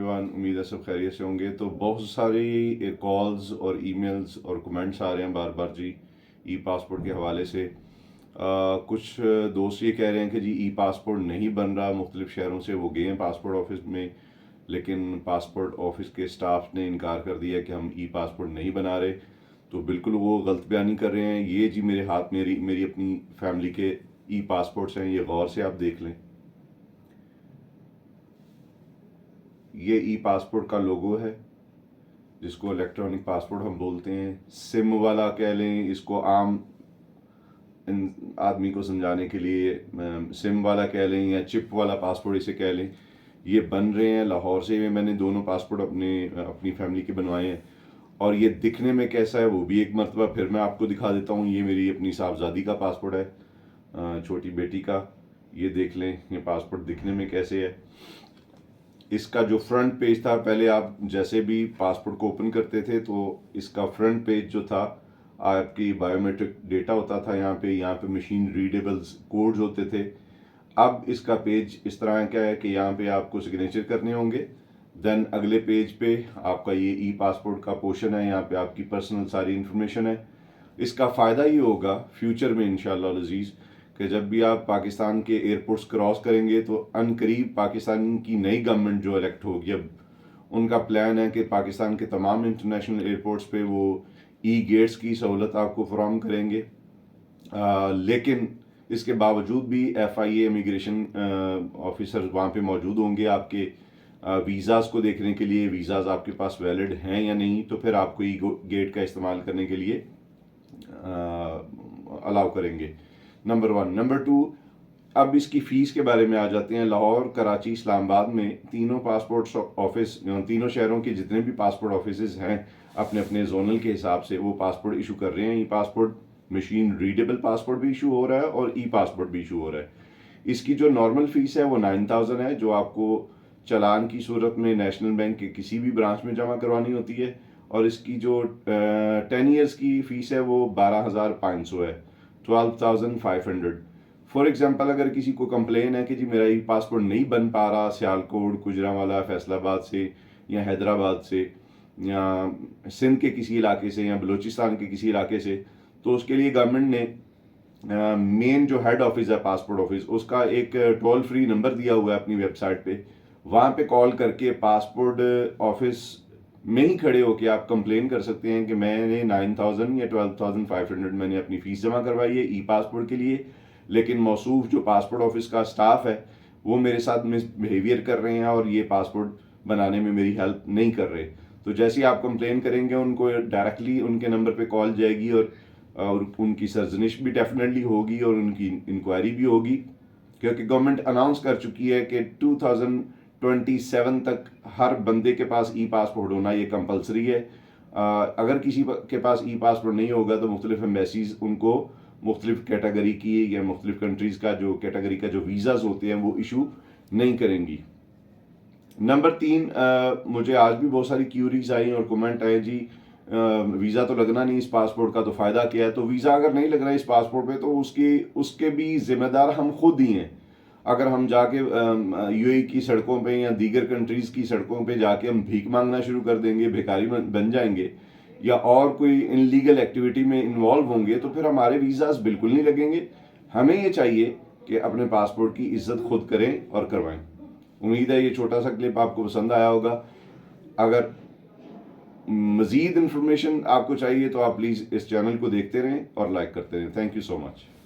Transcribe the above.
Everyone, उम्मीद है सब खैरियत से होंगे। तो बहुत सारी कॉल्स और ईमेल्स और कमेंट्स आ रहे हैं बार बार जी ई पासपोर्ट के हवाले से। कुछ दोस्त ये कह रहे हैं कि जी ई पासपोर्ट नहीं बन रहा, मुख्तलिफ शहरों से वो गए हैं पासपोर्ट ऑफिस में, लेकिन पासपोर्ट ऑफिस के स्टाफ ने इनकार कर दिया कि हम ई पासपोर्ट नहीं बना रहे। तो बिल्कुल वो गलत बयानी कर रहे हैं। ये जी मेरे हाथ मेरी मेरी अपनी फैमिली के ई पासपोर्ट्स हैं, ये गौर से आप देख लें। ये ई पासपोर्ट का लोगो है, जिसको इलेक्ट्रॉनिक पासपोर्ट हम बोलते हैं। सिम वाला कह लें इसको, आम आदमी को समझाने के लिए सिम वाला कह लें या चिप वाला पासपोर्ट इसे कह लें। ये बन रहे हैं लाहौर से। मैंने दोनों पासपोर्ट अपनी फैमिली के बनवाए हैं, और ये दिखने में कैसा है वो भी एक मरतबा फिर मैं आपको दिखा देता हूँ। ये मेरी अपनी साहबजादी का पासपोर्ट है, छोटी बेटी का। ये देख लें ये पासपोर्ट दिखने में कैसे है। इसका जो फ्रंट पेज था, पहले आप जैसे भी पासपोर्ट को ओपन करते थे तो इसका फ्रंट पेज जो था, आपकी बायोमेट्रिक डेटा होता था यहाँ पे मशीन रीडेबल्स कोड्स होते थे। अब इसका पेज इस तरह का है कि यहाँ पे आपको सिग्नेचर करने होंगे। देन अगले पेज पे आपका ये ई पासपोर्ट का पोर्शन है, यहाँ पे आपकी पर्सनल सारी इन्फॉर्मेशन है। इसका फ़ायदा ये होगा फ्यूचर में इंशाअल्लाह अज़ीज़ कि जब भी आप पाकिस्तान के एयरपोर्ट्स क्रॉस करेंगे तो अनकरीब पाकिस्तान की नई गवर्नमेंट जो इलेक्ट होगी, अब उनका प्लान है कि पाकिस्तान के तमाम इंटरनेशनल एयरपोर्ट्स पे वो ई गेट्स की सहूलत आपको फराहम करेंगे। लेकिन इसके बावजूद भी FIA इमिग्रेशन ऑफिसर्स वहाँ पे मौजूद होंगे आपके वीज़ाज़ को देखने के लिए। वीज़ाज़ आपके पास वैलिड हैं या नहीं, तो फिर आपको ई गेट का इस्तेमाल करने के लिए अलाउ करेंगे। नंबर 1। नंबर 2, अब इसकी फ़ीस के बारे में आ जाते हैं। लाहौर, कराची, इस्लामाबाद में तीनों पासपोर्ट ऑफिस, तीनों शहरों के जितने भी पासपोर्ट ऑफिस हैं अपने अपने जोनल के हिसाब से वो पासपोर्ट इशू कर रहे हैं। ई पासपोर्ट मशीन रीडेबल पासपोर्ट भी इशू हो रहा है और ई पासपोर्ट भी इशू हो रहा है। इसकी जो नॉर्मल फ़ीस है वो 9000 है, जो आपको चालान की सूरत में नेशनल बैंक के किसी भी ब्रांच में जमा करवानी होती है। और इसकी जो 10 ईयर्स की फ़ीस है वो 12500 है, 12500। फॉर एग्जांपल अगर किसी को कंप्लेन है कि जी मेरा ई पासपोर्ट नहीं बन पा रहा सियालकोट, गुजरांवाला, फैसलाबाद से या हैदराबाद से या सिंध के किसी इलाके से या बलूचिस्तान के किसी इलाके से, तो उसके लिए गवर्नमेंट ने मेन जो हेड ऑफिस है पासपोर्ट ऑफिस, उसका एक टोल फ्री नंबर दिया हुआ है अपनी वेबसाइट पे। वहाँ पे कॉल करके पासपोर्ट ऑफिस में ही खड़े होकर आप कंप्लेन कर सकते हैं कि मैंने 9000 या 12500 मैंने अपनी फ़ीस जमा करवाई है ई पासपोर्ट के लिए, लेकिन मौसूफ जो पासपोर्ट ऑफिस का स्टाफ है वो मेरे साथ मिसबिहेवियर कर रहे हैं और ये पासपोर्ट बनाने में मेरी हेल्प नहीं कर रहे। तो जैसे ही आप कंप्लेन करेंगे उनको डायरेक्टली उनके नंबर पे कॉल जाएगी और उनकी सरजनिश भी डेफिनेटली होगी और उनकी इंक्वायरी भी होगी, क्योंकि गवर्नमेंट अनाउंस कर चुकी है कि 2027 तक हर बंदे के पास ई पासपोर्ट होना ये कंपलसरी है। अगर किसी के पास ई पासपोर्ट नहीं होगा तो मुख्तलिफ एम्बेसीज उनको मुख्तलिफ कैटेगरी की या मुख्तलिफ कंट्रीज़ का जो कैटेगरी का जो वीज़ाज होते हैं वो इशू नहीं करेंगी। नंबर 3, मुझे आज भी बहुत सारी क्यूरीज आई और कमेंट आए जी वीज़ा तो लगना नहीं इस पासपोर्ट का, तो फ़ायदा क्या है। तो वीज़ा अगर नहीं लग रहा है इस पासपोर्ट पे तो उसके भी ज़िम्मेदार हम खुद ही हैं। अगर हम जाके UAE की सड़कों पे या दीगर कंट्रीज़ की सड़कों पे जाके हम भीख मांगना शुरू कर देंगे, भिखारी बन जाएंगे या और कोई इनलीगल एक्टिविटी में इन्वॉल्व होंगे, तो फिर हमारे वीज़ाज बिल्कुल नहीं लगेंगे। हमें ये चाहिए कि अपने पासपोर्ट की इज्जत खुद करें और करवाएं। उम्मीद है ये छोटा सा क्लिप आपको पसंद आया होगा। अगर मज़ीद इन्फॉर्मेशन आपको चाहिए तो आप प्लीज़ इस चैनल को देखते रहें और लाइक करते रहें। Thank you so much.